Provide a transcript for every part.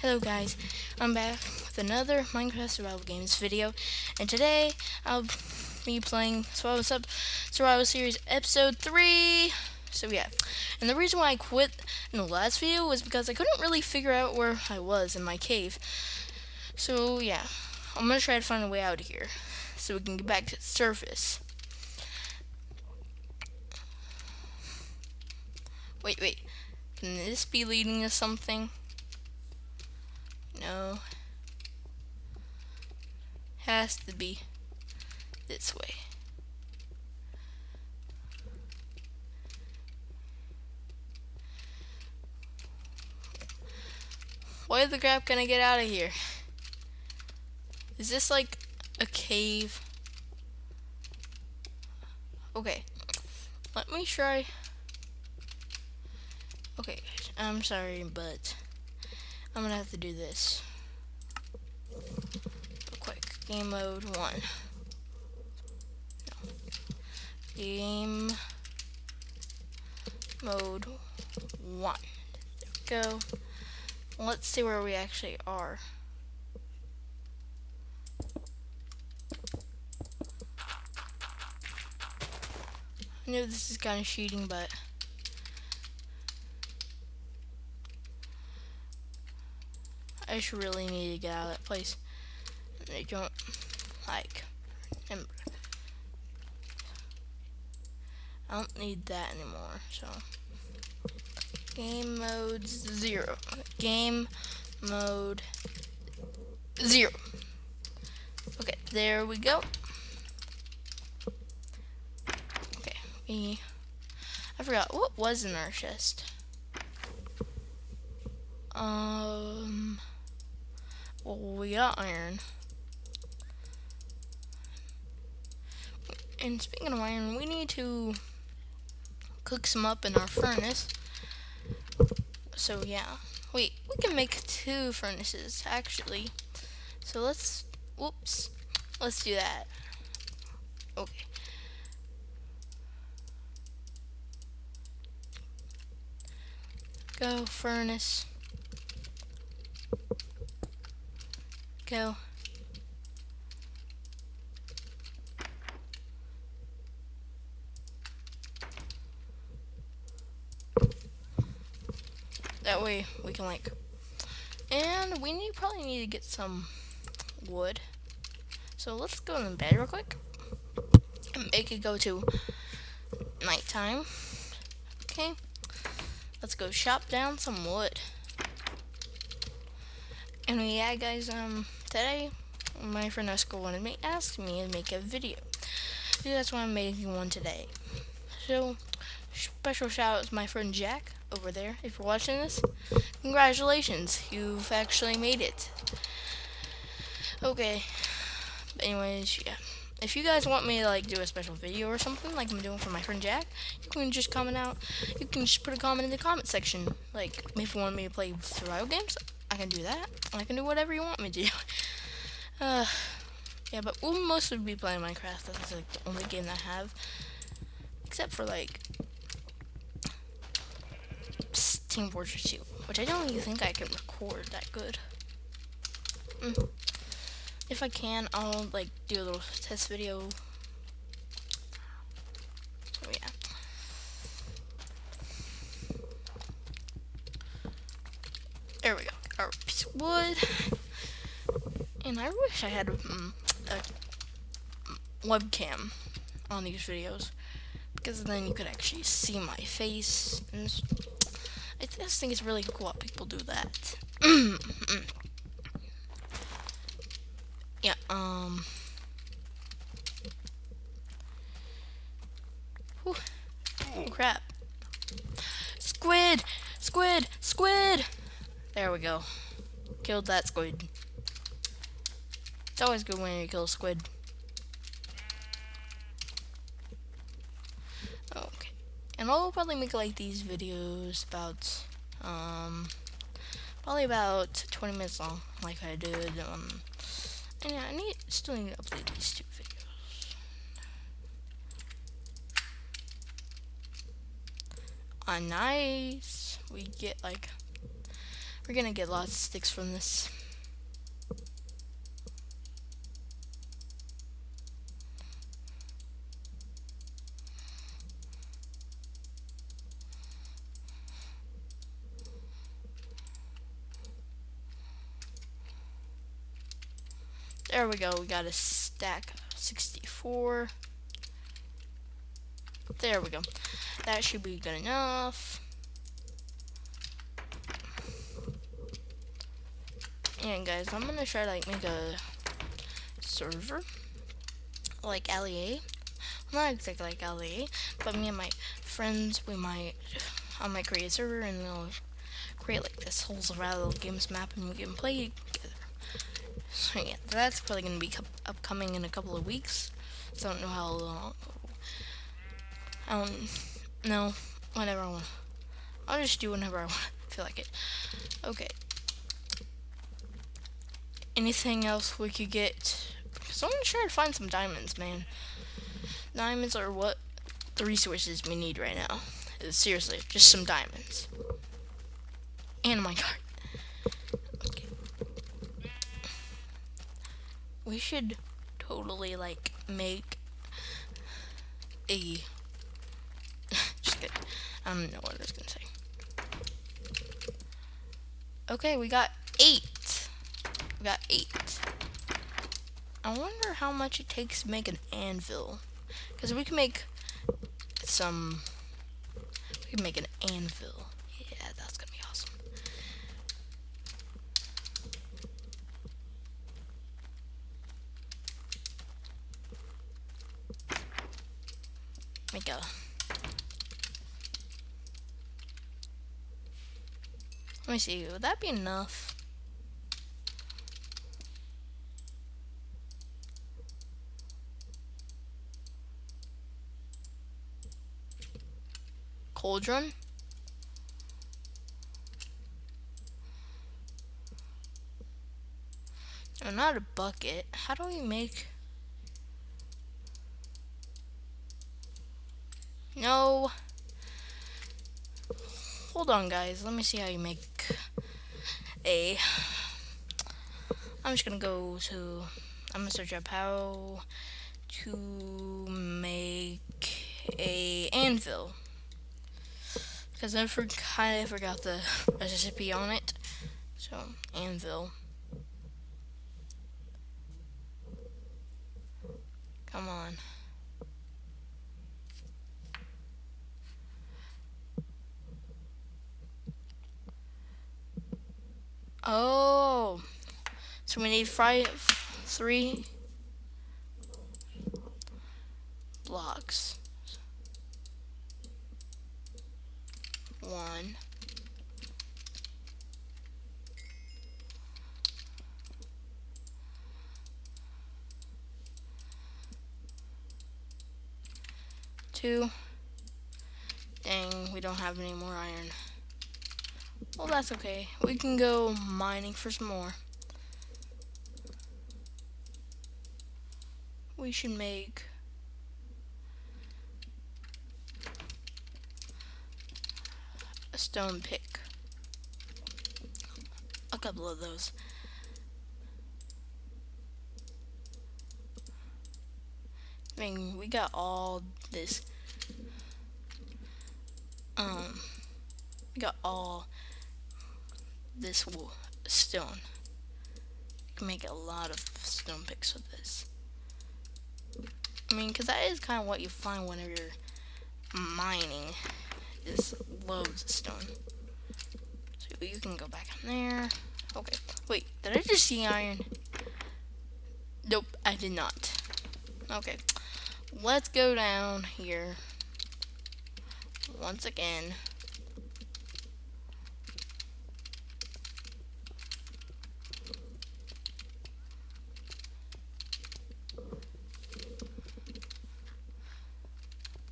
Hello guys, I'm back with another Minecraft survival games video, and today I'll be playing Survival Series Episode 3. So yeah, and the reason why I quit in the last video was because I couldn't really figure out where I was in my cave. So yeah, I'm gonna try to find a way out of here so we can get back to the surface. Wait, can this be leading to something? No. Has to be this way. Why the crap can I get out of here? Is this like a cave? Okay, let me try. Okay, I'm sorry, but I'm gonna have to do this. Real quick, game mode 1. No. Game mode 1. There we go. Let's see where we actually are. I know this is kind of cheating, but I just really need to get out of that place. I don't like remember. I don't need that anymore, so game mode 0. Game mode 0. Okay, there we go. Okay, I forgot what was in our chest. Well, we got iron. And speaking of iron, we need to cook some up in our furnace. So yeah, wait, we can make 2 furnaces actually. So let's do that. Okay. Go furnace. Go. That way we can and we probably need to get some wood. So let's go in bed real quick and make it go to nighttime. Okay, let's go chop down some wood. And yeah, guys, today my friend Oscar asked me to make a video. So that's why I'm making one today. So special shout out to my friend Jack over there. If you're watching this, congratulations, you've actually made it. Okay, but anyways, yeah. If you guys want me to do a special video or something like I'm doing for my friend Jack, you can just comment out. You can just put a comment in the comment section. Like, if you want me to play survival games, I can do that. I can do whatever you want me to do. Yeah, but we'll mostly be playing Minecraft. That's the only game I have, except for Team Fortress 2, which I don't even think I can record that good. If I can, I'll do a little test video. Oh yeah. There we go. Our piece of wood. And I wish I had a webcam on these videos, because then you could actually see my face. And I just think it's really cool how people do that. Yeah, whew. Oh, crap. Squid! Squid! Squid! There we go. Killed that squid. It's always good when you kill a squid. Okay. And I'll probably make these videos about, probably about 20 minutes long, like I did, and yeah, I still need to update these 2 videos. Nice. We get We're gonna get lots of sticks from this. There we go, we got a stack of 64. There we go. That should be good enough. And guys, I'm gonna try to like make a server like LEA. Not exactly like LEA, but me and my friends, I might create a server and we'll create like this whole survival games map and we can play together. So yeah, that's probably gonna be upcoming in a couple of weeks. So I don't know how long. I don't know. Whenever I want. I'll just do whenever I want. Feel like it. Okay. Anything else we could get? Because I'm gonna try to find some diamonds, man. Diamonds are what the resources we need right now. Seriously, just some diamonds. And a minecart. Okay. We should totally like make a just kidding. I don't know what I was gonna say. Okay, we got 8. We got 8. I wonder how much it takes to make an anvil. Because we can make some. We can make an anvil. Yeah, that's gonna be awesome. Make a. Let me see. Would that be enough? Cauldron? No, not a bucket. How do we make... No. Hold on, guys. Let me see how you make a... I'm just gonna go to... I'm gonna search up how to make a anvil. Because I kind of forgot the recipe on it. So, anvil. Come on. Oh. So we need 3 blocks. 1. 2. Dang, we don't have any more iron. Well, that's okay. We can go mining for some more. We should make a stone pick. A couple of those. I mean, we got all this. We got all this stone. You can make a lot of stone picks with this. I mean, because that is kind of what you find whenever you're mining, is loads of stone. So you can go back in there. Okay, wait, did I just see iron? Nope, I did not. Okay, let's go down here once again.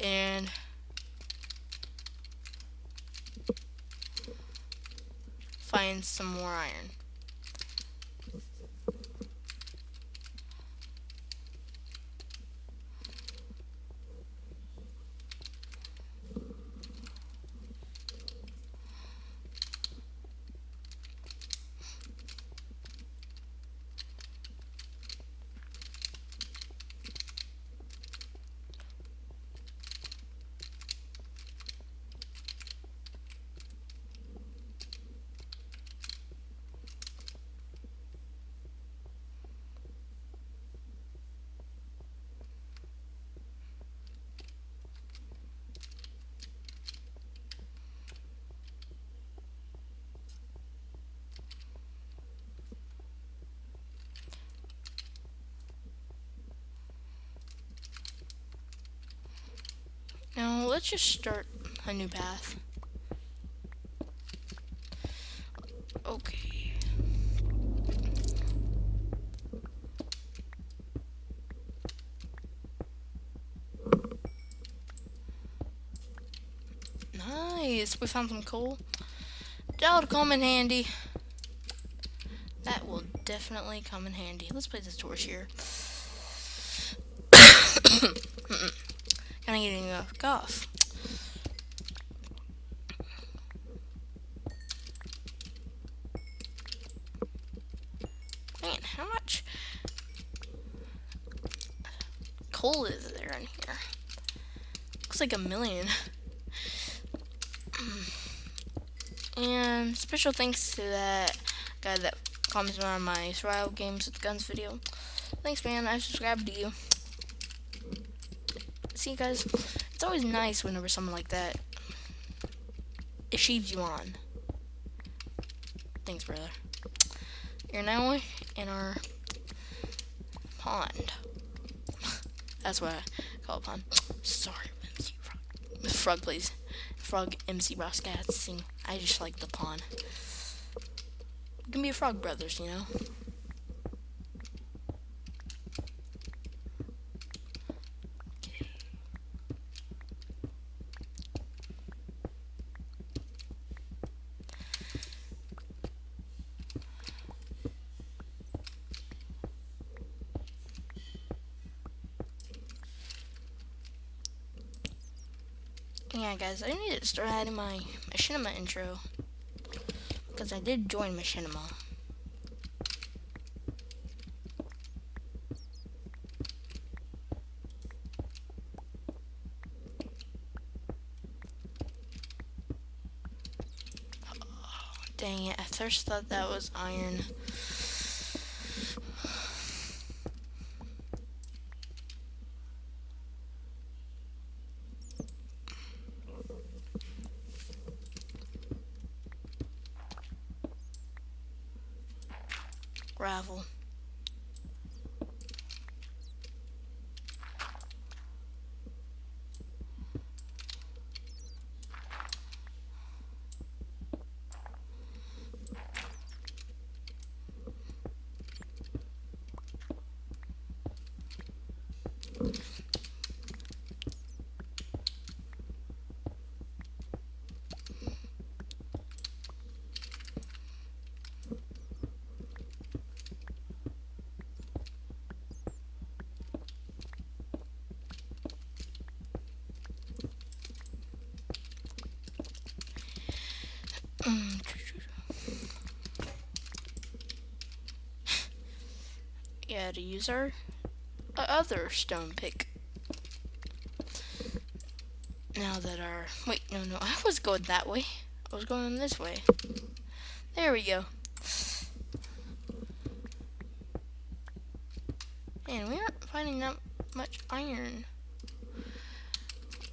And find some more iron. let's just start a new path. Okay. Nice. We found some coal. That'll come in handy. That will definitely come in handy. Let's place this torch here. Kinda getting a cough. Man, how much coal is there in here? Looks like 1,000,000. And special thanks to that guy that commented on my survival games with guns video. Thanks, man. I subscribed to you. See, guys, it's always nice whenever someone like that achieves you on. Thanks, brother. You're now in our pond. That's what I call a pond. Sorry, MC Frog. Frog, please. Frog MC Broadcasting. I just like the pond. We can be frog brothers, you know? Okay. Yeah, guys, I need to start adding my machinima intro. Because I did join machinima. Oh, dang it, I first thought that was iron. Gravel. Yeah, to use our other stone pick. Now that our... Wait, no, I was going that way. I was going this way. There we go. Man, we aren't finding that much iron.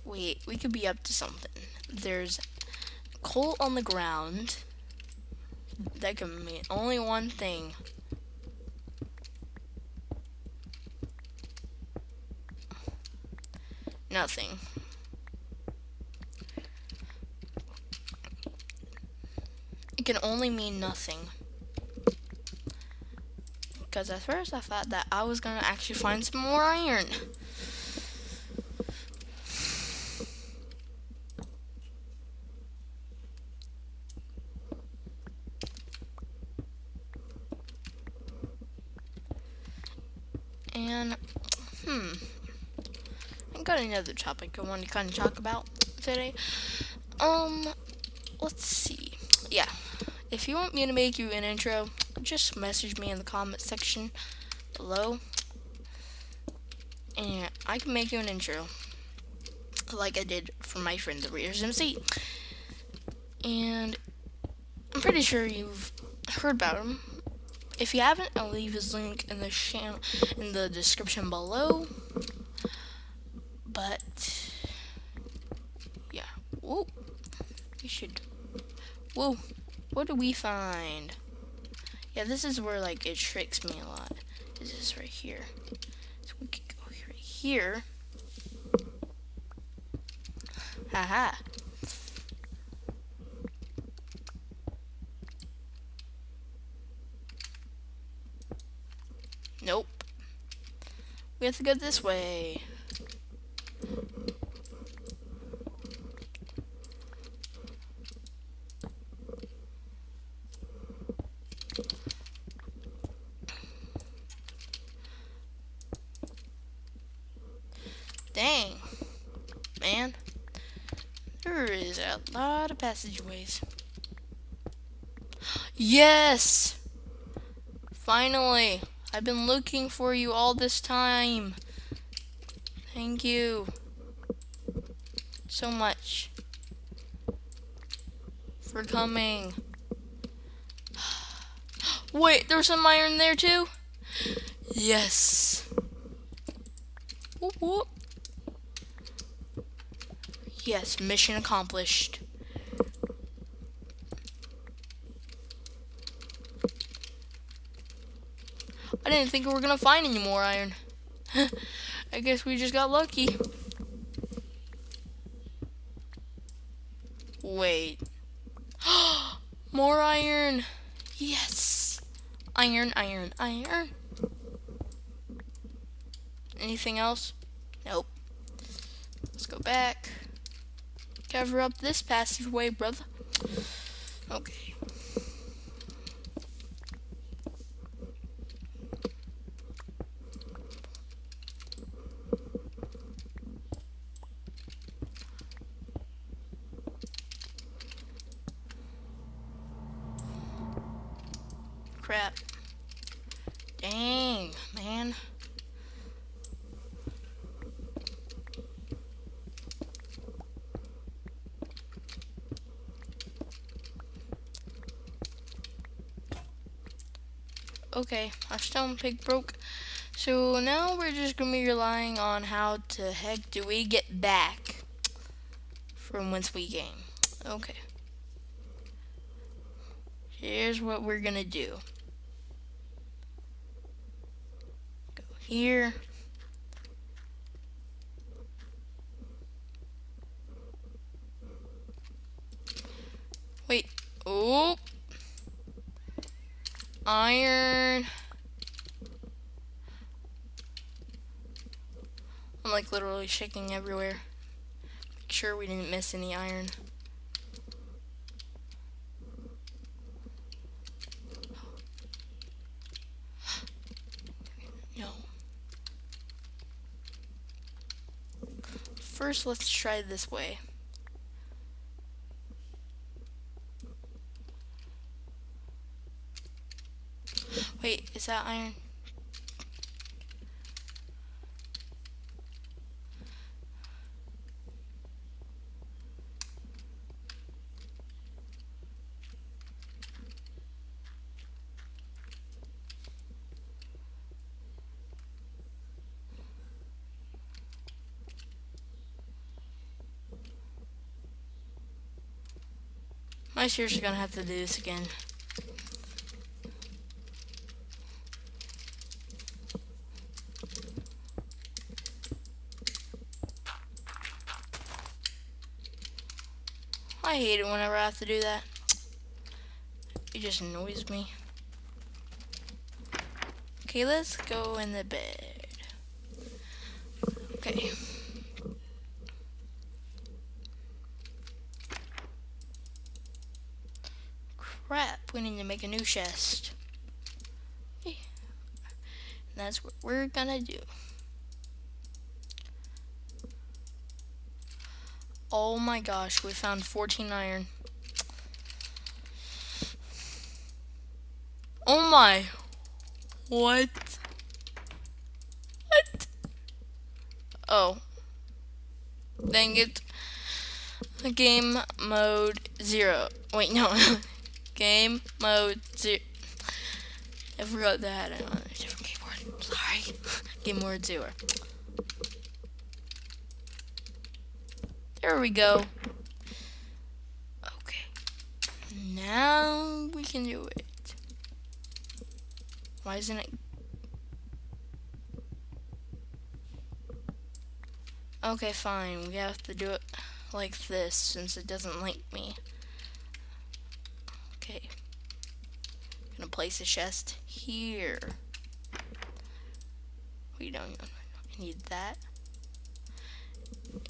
Wait, we could be up to something. There's coal on the ground. That can mean only one thing. Nothing. It can only mean nothing. Because at first I thought that I was gonna actually find some more iron. And, I got another topic I want to kind of talk about today. Let's see. Yeah, if you want me to make you an intro, just message me in the comment section below, and I can make you an intro, like I did for my friend the Reader's MC. And I'm pretty sure you've heard about him. If you haven't, I'll leave his link in the channel in the description below. But yeah, whoa, we should. Whoa, what do we find? Yeah, this is where like it tricks me a lot. Is this right here? So we could go right here. Haha. Nope. We have to go this way. Dang. Man. There is a lot of passageways. Yes! Finally! I've been looking for you all this time. Thank you so much for coming. Wait, there's some iron there too? Yes. Whoop, whoop. Yes, mission accomplished. I didn't think we were gonna find any more iron. I guess we just got lucky. Wait. More iron. Yes. Iron, iron, iron. Anything else? Nope. Let's go back. Cover up this passageway, brother. Okay. Crap. Dang, man. Okay, our stone pick broke. So now we're just gonna be relying on how the heck do we get back from whence we came. Okay. Here's what we're gonna do. Go here. Wait. Oh. Iron. I'm like literally shaking everywhere. Make sure we didn't miss any iron. No. First, let's try this way. Wait, is that iron? I'm seriously gonna have to do this again. I hate it whenever I have to do that. It just annoys me. Okay, let's go in the bed. Okay. Crap, we need to make a new chest. Okay. That's what we're gonna do. Oh my gosh, we found 14 iron. Oh my. What? What? Oh. Dang it. Game mode 0. Wait, no. Game mode 0. I forgot that. I don't know. Different keyboard. Sorry. Game mode 0. There we go. Okay. Now we can do it. Why isn't it? Okay, fine. We have to do it. like this since it doesn't like me. Okay. Gonna place a chest here. We don't need that.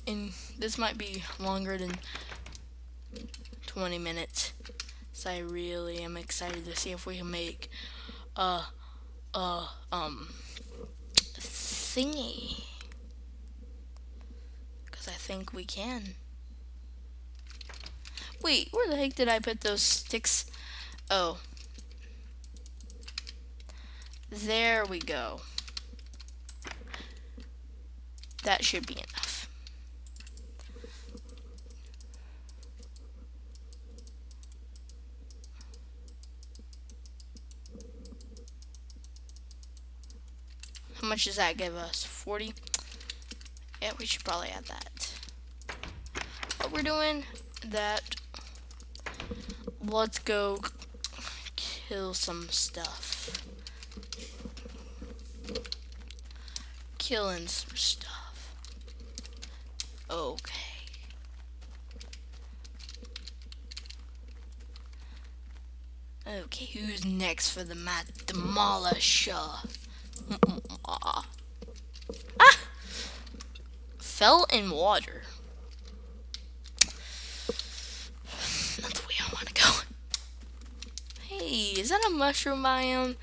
And this might be longer than 20 minutes. So I really am excited to see if we can make a thingy. Because I think we can. Wait, where the heck did I put those sticks? Oh. There we go. That should be enough. How much does that give us? 40? Yeah, we should probably add that. What we're doing, that. Let's go kill some stuff. Killing some stuff. Okay. Okay, who's next for the demolisher? Ah! Fell in water. That's the way I want to go. Hey, is that a mushroom biome?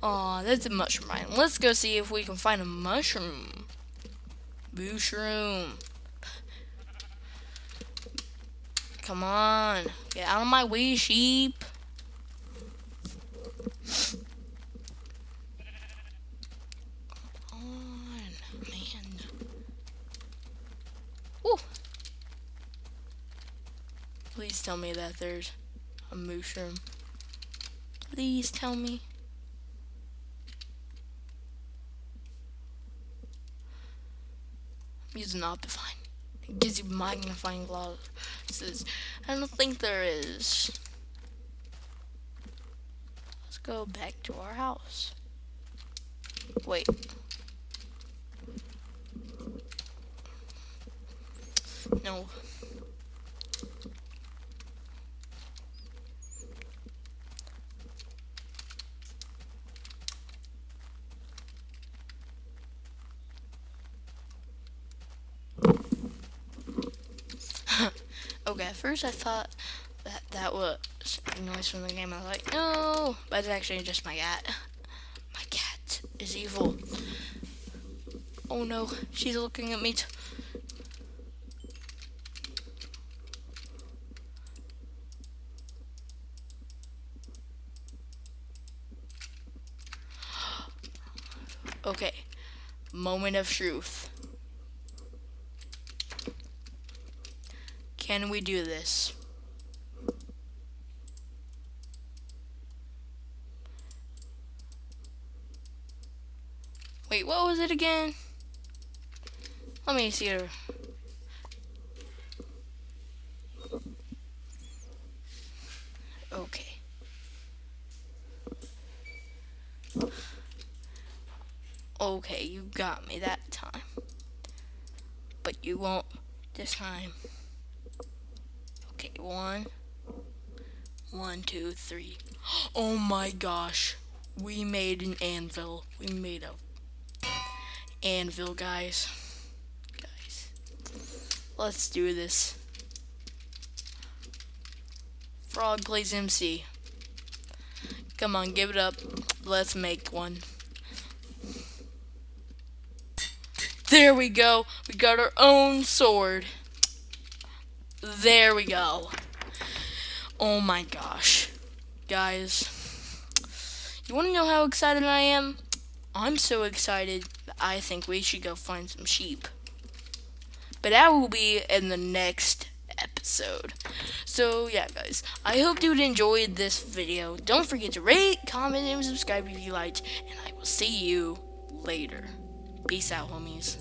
Aw, that's a mushroom biome. Let's go see if we can find a mushroom. Mushroom. Come on. Get out of my way, sheep. Come on, man. Woo. Please tell me that there's a mushroom. Please tell me. I'm using Optifine. It gives you magnifying glasses. I don't think there is. Let's go back to our house. Wait. No. Okay, at first I thought that was a noise from the game. I was like, no, but it's actually just my cat. My cat is evil. Oh no, she's looking at me. Okay, moment of truth. Can we do this? Wait, what was it again? Let me see her. Okay. Okay, you got me that time. But you won't this time. Okay, one, two, three. Oh my gosh. We made an anvil. We made a anvil, guys. Let's do this. Frog plays MC. Come on, give it up. Let's make one. There we go. We got our own sword. There we go. Oh my gosh. Guys, you want to know how excited I am? I'm so excited that I think we should go find some sheep. But that will be in the next episode. So yeah, guys, I hope you enjoyed this video. Don't forget to rate, comment, and subscribe if you liked, and I will see you later. Peace out, homies.